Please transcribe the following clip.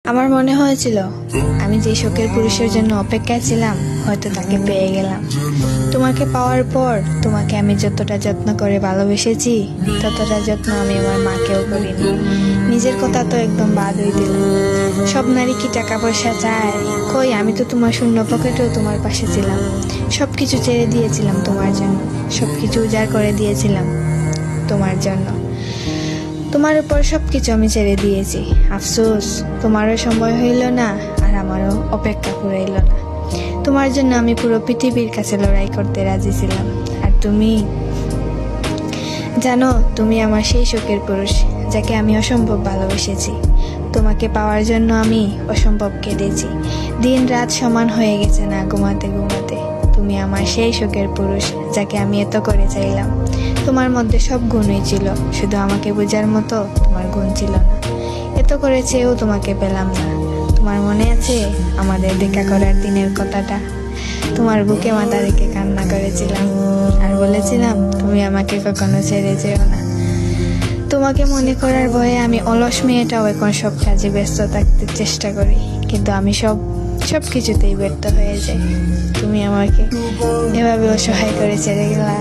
আমার মনে হয়েছিল আমি যে শখের পুরুষের জন্য অপেক্ষায় ছিলাম হয়তো তাকে পেয়ে গেলাম। তোমাকে পাওয়ার পর তোমাকে আমি যতটা যত্ন করে ভালোবেসেছি ততটা যত্ন আমি আমার মাকেও করিনি। নিজের কথা তো একদম বাদই দিলাম। সব নারী কি টাকা পয়সা চায়? কই, আমি তো তোমার শূন্য পকেটেও তোমার পাশে ছিলাম। সবকিছু ছেড়ে দিয়েছিলাম তোমার জন্য, সবকিছু উজাড় করে দিয়েছিলাম তোমার জন্য। তোমার উপর সবকিছু আমি ছেড়ে দিয়েছি। আফসোস, তোমারও সময় হইল না আর আমারও অপেক্ষা ফুরাইল না। তোমার জন্য আমি পুরো পৃথিবীর কাছে লড়াই করতে রাজি ছিলাম। আর তুমি জানো, তুমি আমার সেই শখের পুরুষ যাকে আমি অসম্ভব ভালোবেসেছি। তোমাকে পাওয়ার জন্য আমি অসম্ভব কেঁদেছি। দিন রাত সমান হয়ে গেছে না ঘুমাতে ঘুমাতে। তুমি আমার সেই শখের পুরুষ যাকে আমি এত করে চাইলাম। তোমার মধ্যে সব গুণই ছিল, শুধু আমাকে বোঝার মতো তোমার গুণ ছিল না। এত করে চেয়েও তোমাকে পেলাম না। তোমার মনে আছে আমাদের দেখা করার দিনের কথাটা? তোমার বুকে মাথা রেখে কান্না করেছিলাম আর বলেছিলাম তুমি আমাকে কখনো ছেড়ে যেও না। তোমাকে মনে করার ভয়ে আমি অলস মেয়েটাও এখন সব কাজে ব্যস্ত থাকতে চেষ্টা করি, কিন্তু আমি সব কিছুতেই ব্যর্থ হয়ে যাই। তুমি আমাকে এভাবে অসহায় করে ছেড়ে গেলা।